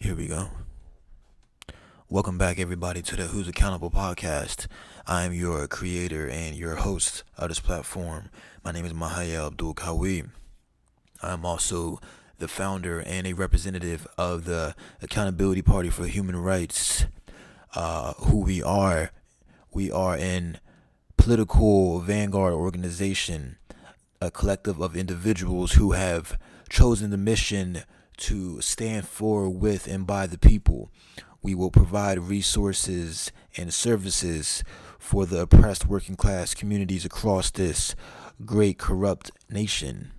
Here we go. Welcome back, everybody, to the Who's Accountable podcast. I am your creator and your host of this platform. My name is Mahaya Abdul Kawi. I'm also the founder and a representative of the Accountability Party for Human Rights. Who we are an political vanguard organization, a collective of individuals who have chosen the mission to stand for, with, and by the people. We will provide resources and services for the oppressed working class communities across this great corrupt nation.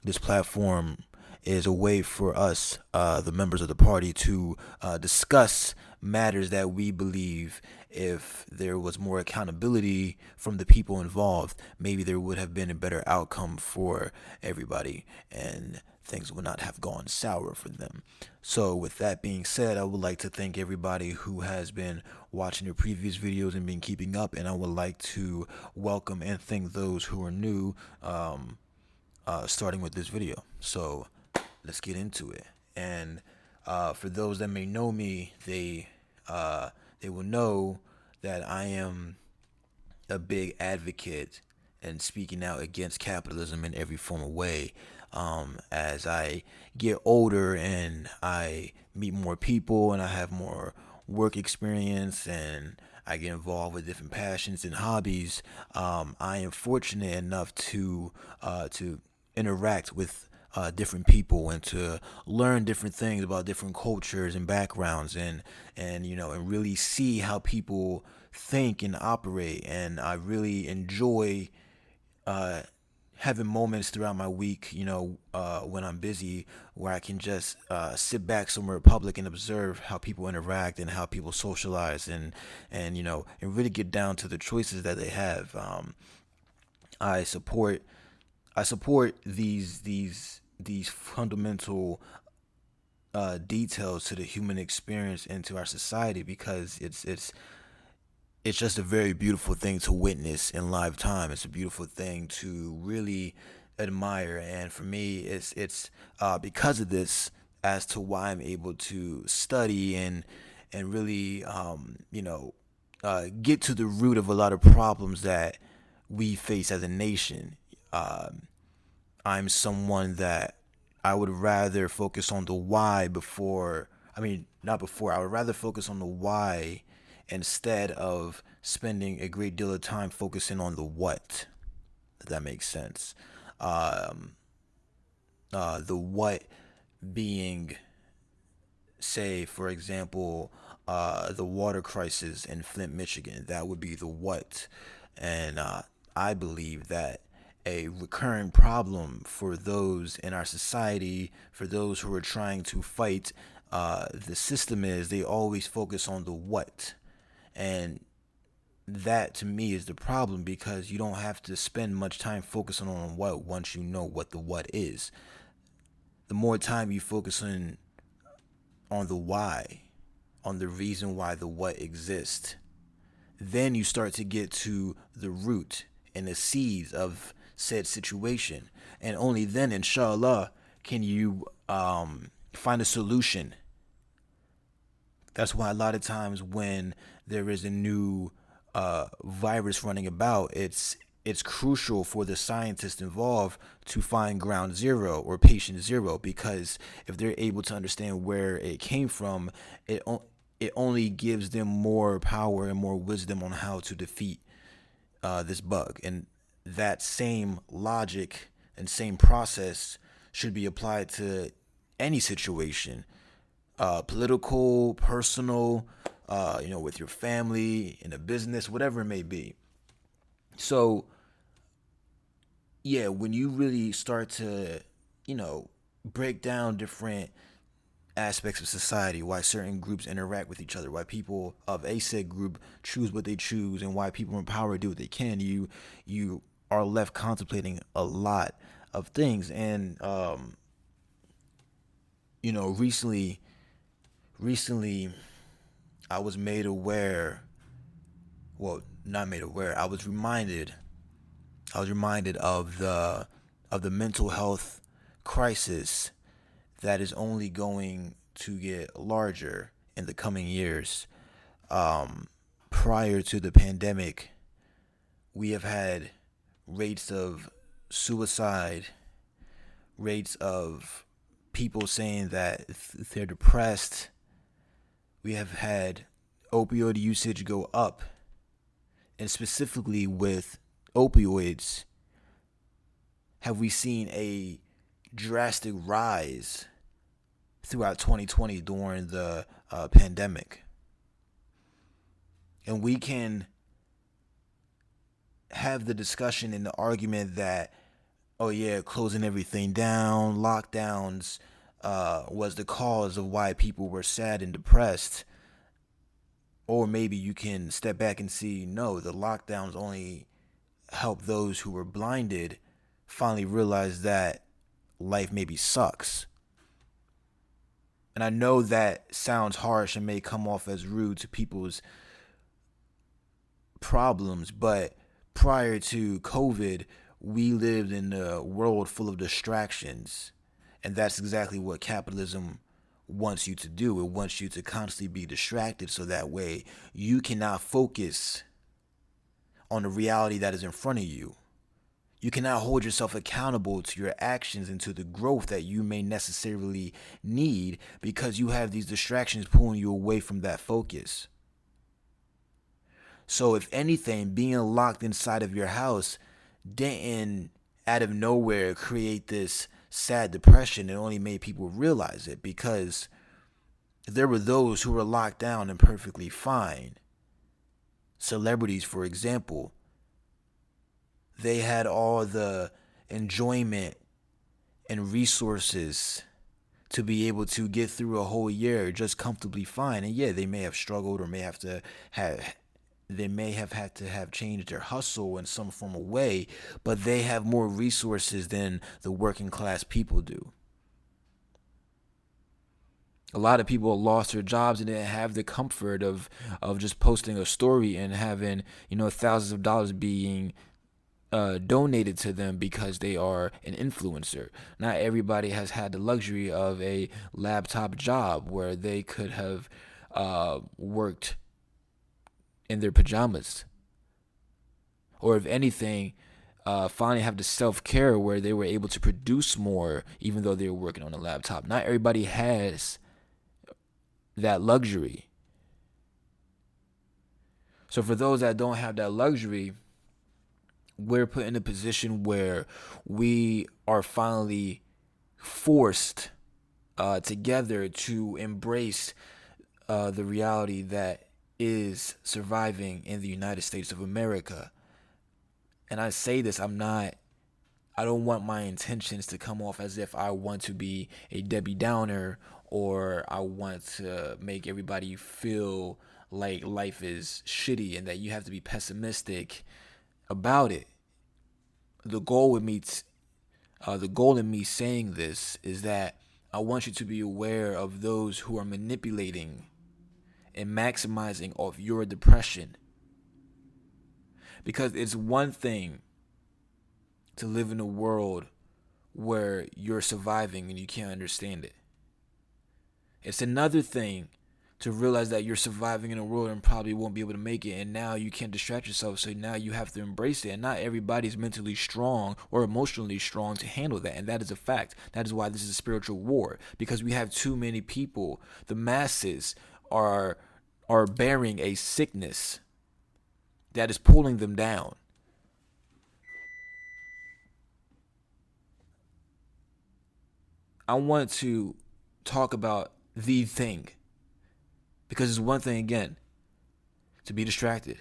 This platform is a way for us, the members of the party, to discuss matters that we believe if there was more accountability from the people involved, maybe there would have been a better outcome for everybody and things would not have gone sour for them. So with that being said, I would like to thank everybody who has been watching the previous videos and been keeping up, and I would like to welcome and thank those who are new, starting with this video. So let's get into it. And for those that may know me, they will know that I am a big advocate and speaking out against capitalism in every form of way. As I get older and I meet more people and I have more work experience and I get involved with different passions and hobbies, I am fortunate enough to interact with different people and to learn different things about different cultures and backgrounds and really see how people think and operate. And I really enjoy having moments throughout my week, when I'm busy, where I can just sit back somewhere public and observe how people interact and how people socialize and really get down to the choices that they have. I support these fundamental details to the human experience and to our society because it's just a very beautiful thing to witness in live time. It's a beautiful thing to really admire, and for me, it's because of this as to why I'm able to study and really get to the root of a lot of problems that we face as a nation. I'm someone that I would rather focus on the why before. I mean, not before. I would rather focus on the why instead of spending a great deal of time focusing on the what. If that makes sense. The what being, say, for example, the water crisis in Flint, Michigan. That would be the what. And I believe that a recurring problem for those in our society, for those who are trying to fight the system, is they always focus on the what. And that to me is the problem because you don't have to spend much time focusing on what once you know what the what is. The more time you focus on the why, on the reason why the what exists, then you start to get to the root and the seeds of said situation. And only then, inshallah, can you find a solution. That's why a lot of times when there is a new virus running about, it's crucial for the scientists involved to find ground zero or patient zero, because if they're able to understand where it came from, it only gives them more power and more wisdom on how to defeat this bug. And that same logic and same process should be applied to any situation, political, personal, with your family, in a business, whatever it may be. So, yeah, when you really start to, break down different aspects of society, why certain groups interact with each other, why people of a said group choose what they choose, and why people in power do what they can, you are left contemplating a lot of things. And recently I was made aware, well, not made aware, I was reminded of the mental health crisis that is only going to get larger in the coming years. Prior to the pandemic, we have had rates of suicide, rates of people saying that they're depressed. We have had opioid usage go up, and specifically with opioids, have we seen a drastic rise throughout 2020 during the pandemic. And we can have the discussion and the argument that, oh yeah, closing everything down, lockdowns was the cause of why people were sad and depressed. Or maybe you can step back and see, no, the lockdowns only helped those who were blinded finally realize that life maybe sucks. And I know that sounds harsh and may come off as rude to people's problems, but prior to COVID, we lived in a world full of distractions. And that's exactly what capitalism wants you to do. It wants you to constantly be distracted so that way you cannot focus on the reality that is in front of you. You cannot hold yourself accountable to your actions and to the growth that you may necessarily need because you have these distractions pulling you away from that focus. So if anything, being locked inside of your house didn't out of nowhere create this sad depression. It only made people realize it because there were those who were locked down and perfectly fine. Celebrities, for example, they had all the enjoyment and resources to be able to get through a whole year just comfortably fine. And yeah, they may have struggled or may have had to have changed their hustle in some form of way, but they have more resources than the working class people do. A lot of people lost their jobs and didn't have the comfort of just posting a story and having, thousands of dollars being donated to them because they are an influencer. Not everybody has had the luxury of a laptop job where they could have worked in their pajamas. Or if anything, finally have the self-care where they were able to produce more even though they were working on a laptop. Not everybody has that luxury. So for those that don't have that luxury, we're put in a position where we are finally forced together to embrace the reality that is surviving in the United States of America. And I say this, I don't want my intentions to come off as if I want to be a Debbie Downer or I want to make everybody feel like life is shitty and that you have to be pessimistic about it. The goal in me saying this is that I want you to be aware of those who are manipulating and maximizing off your depression. Because it's one thing to live in a world where you're surviving and you can't understand it. It's another thing to realize that you're surviving in a world and probably won't be able to make it, and now you can't distract yourself, so now you have to embrace it. And not everybody's mentally strong or emotionally strong to handle that, and that is a fact. That is why this is a spiritual war, because we have too many people. The masses are bearing a sickness that is pulling them down. I want to talk about the thing, because it's one thing, again, to be distracted.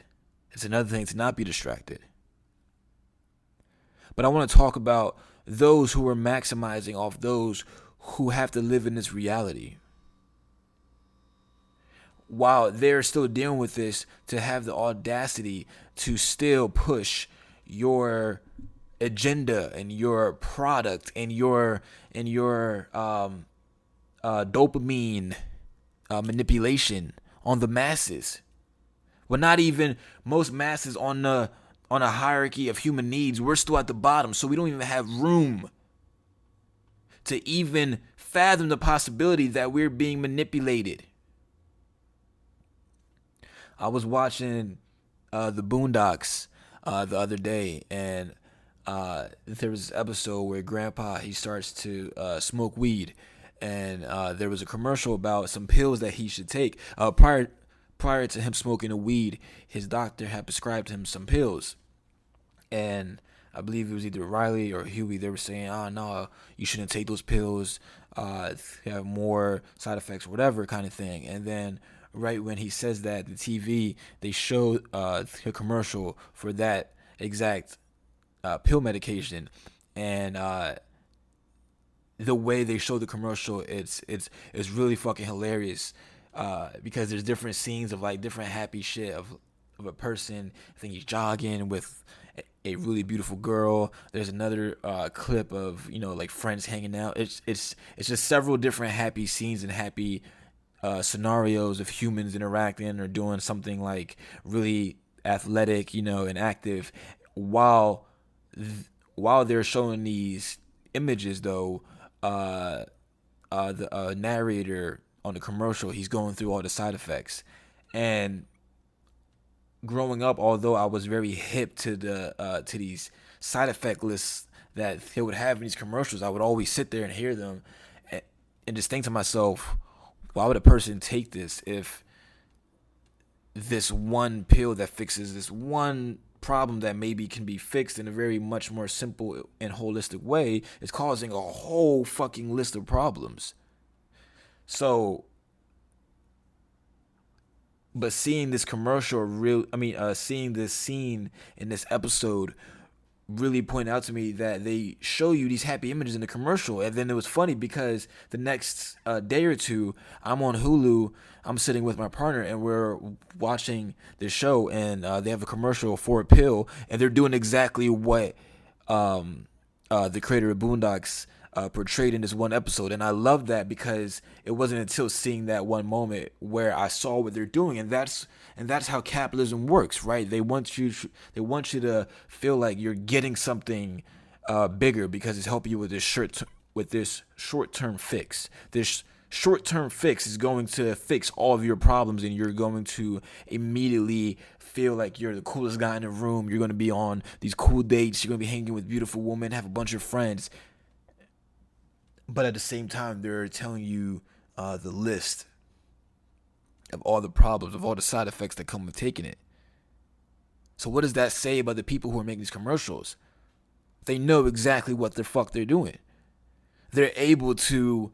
It's another thing to not be distracted. But I want to talk about those who are maximizing off those who have to live in this reality. While they're still dealing with this, to have the audacity to still push your agenda and your product and your dopamine manipulation on the masses. Well, not even most masses on a hierarchy of human needs. We're still at the bottom, so we don't even have room to even fathom the possibility that we're being manipulated. I was watching the Boondocks the other day, and there was this episode where Grandpa he starts to smoke weed, and there was a commercial about some pills that he should take. Prior to him smoking the weed, his doctor had prescribed him some pills, and I believe it was either Riley or Huey. They were saying, "Oh no, you shouldn't take those pills. They have more side effects, whatever kind of thing." And then, right when he says that, the TV they show a commercial for that exact pill medication, and the way they show the commercial, it's really fucking hilarious. Because there's different scenes of like different happy shit of a person. I think he's jogging with a really beautiful girl. There's another clip of like friends hanging out. It's just several different happy scenes and happy scenarios of humans interacting or doing something like really athletic, and active, while while they're showing these images though. The narrator on the commercial, he's going through all the side effects. And growing up, although I was very hip to these side effect lists that they would have in these commercials, I would always sit there and hear them, and just think to myself, why would a person take this if this one pill that fixes this one problem that maybe can be fixed in a very much more simple and holistic way is causing a whole fucking list of problems? So, but seeing this commercial seeing this scene in this episode really pointed out to me that they show you these happy images in the commercial. And then it was funny because the next day or two, I'm on Hulu, I'm sitting with my partner, and we're watching this show, and they have a commercial for a pill, and they're doing exactly what the creator of Boondocks portrayed in this one episode. And I love that because it wasn't until seeing that one moment where I saw what they're doing. And that's how capitalism works, right? They want you to feel like you're getting something bigger because it's helping you with this short-term fix. This short-term fix is going to fix all of your problems, and you're going to immediately feel like you're the coolest guy in the room. You're going to be on these cool dates. You're going to be hanging with beautiful women, have a bunch of friends. But at the same time, they're telling you the list of all the problems, of all the side effects that come with taking it. So what does that say about the people who are making these commercials? They know exactly what the fuck they're doing. They're able to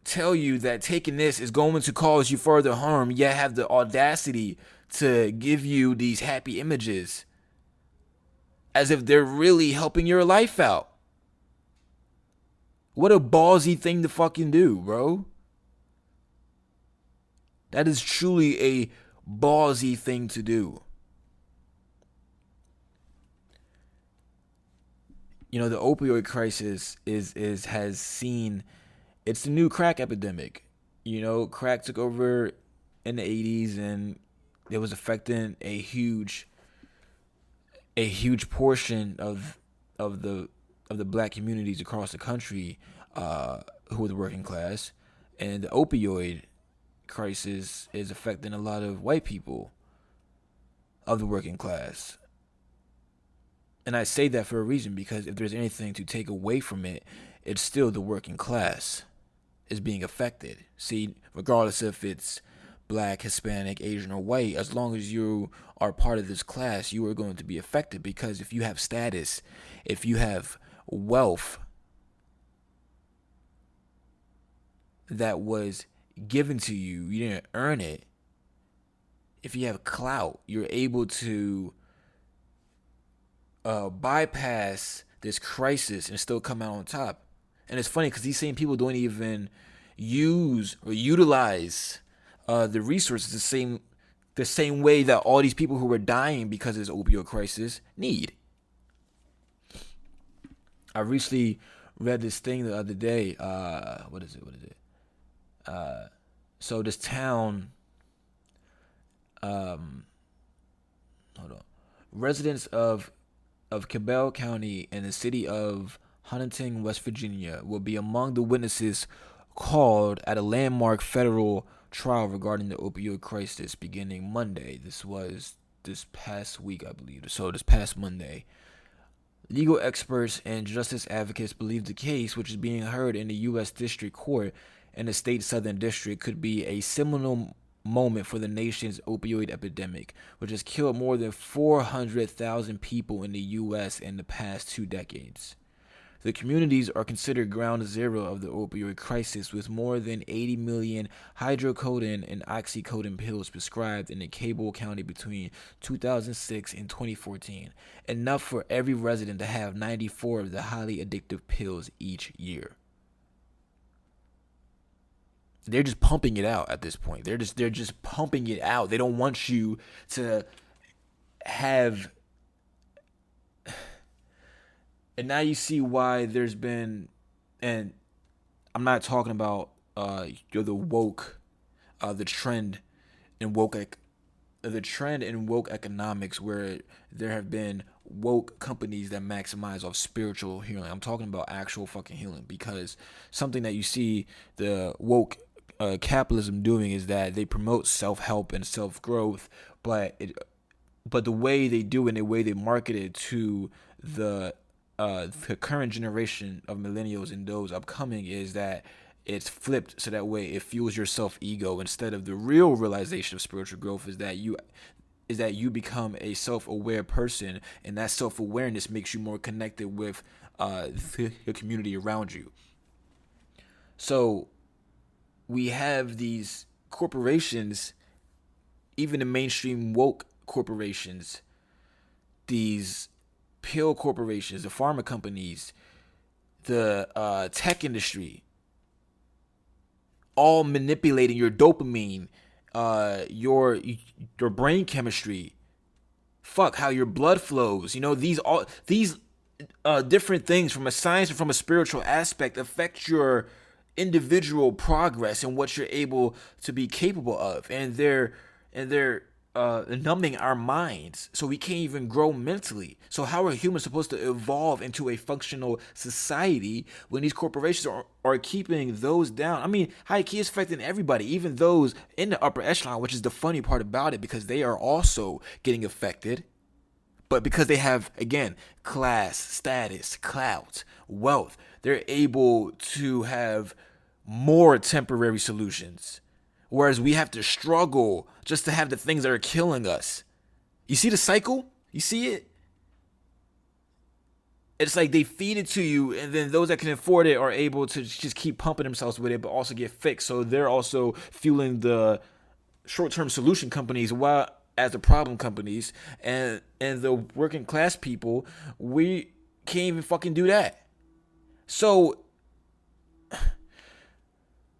tell you that taking this is going to cause you further harm, yet have the audacity to give you these happy images as if they're really helping your life out. What a ballsy thing to fucking do, bro. That is truly a ballsy thing to do. The opioid crisis has seen, it's the new crack epidemic. Crack took over in the 80s, and it was affecting a huge portion of the black communities across the country who are the working class. And the opioid crisis is affecting a lot of white people of the working class. And I say that for a reason, because if there's anything to take away from it, it's still the working class is being affected. See, regardless if it's black, Hispanic, Asian, or white, as long as you are part of this class, you are going to be affected. Because if you have status, if you have wealth that was given to you, you didn't earn it. If you have clout, you're able to bypass this crisis and still come out on top. And it's funny because these same people don't even use or utilize the resources the same way that all these people who are dying because of this opioid crisis need. I recently read this thing the other day. What is it? So this town, hold on, residents of Cabell County and the city of Huntington, West Virginia, will be among the witnesses called at a landmark federal trial regarding the opioid crisis beginning Monday. This was this past week, I believe. So this past Monday. Legal experts and justice advocates believe the case, which is being heard in the U.S. District Court in the state's Southern District, could be a seminal moment for the nation's opioid epidemic, which has killed more than 400,000 people in the U.S. in the past 2 decades. The communities are considered ground zero of the opioid crisis, with more than 80 million hydrocodone and oxycodone pills prescribed in the Cable County between 2006 and 2014, enough for every resident to have 94 of the highly addictive pills each year. They're just pumping it out at this point. They're just pumping it out. They don't want you to have. And now you see why there's been, and I'm not talking about the woke, the trend in woke, the trend in woke economics, where there have been woke companies that maximize off spiritual healing. I'm talking about actual fucking healing, because something that you see the woke capitalism doing is that they promote self-help and self-growth, but the way they do it and the way they market it to the current generation of millennials and those upcoming is that it's flipped, so that way it fuels your self-ego, instead of the real realization of spiritual growth is that you become a self-aware person, and that self-awareness makes you more connected with the community around you. So we have these corporations, even the mainstream woke corporations, these pill corporations, the pharma companies, the tech industry, all manipulating your dopamine, your brain chemistry, how your blood flows. These different things from a science and from a spiritual aspect affect your individual progress and what you're able to be capable of, and they're numbing our minds, so we can't even grow mentally. So how are humans supposed to evolve into a functional society when these corporations are keeping those down? I mean, high key is affecting everybody, even those in the upper echelon, which is the funny part about it, because they are also getting affected. But because they have, again, class, status, clout, wealth, they're able to have more temporary solutions. Whereas we have to struggle just to have the things that are killing us. You see the cycle? You see it? It's like they feed it to you, and then those that can afford it are able to just keep pumping themselves with it, but also get fixed. So they're also fueling the short-term solution companies, while as the problem companies, and the working class people, we can't even fucking do that. So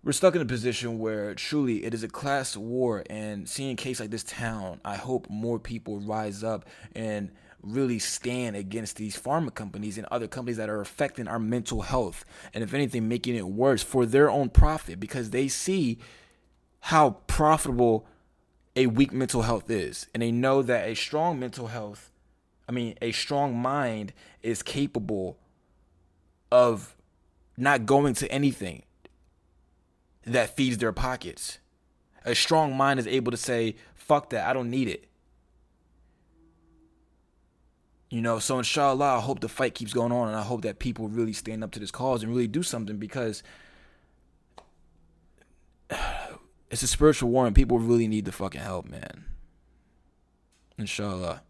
we're stuck in a position where truly it is a class war, and seeing a case like this town, I hope more people rise up and really stand against these pharma companies and other companies that are affecting our mental health, and if anything, making it worse for their own profit, because they see how profitable a weak mental health is, and they know that a strong mind is capable of not going to anything that feeds their pockets. A strong mind is able to say, fuck that, I don't need it. So inshallah, I hope the fight keeps going on, and I hope that people really stand up to this cause and really do something, because it's a spiritual war and people really need the fucking help, man. Inshallah.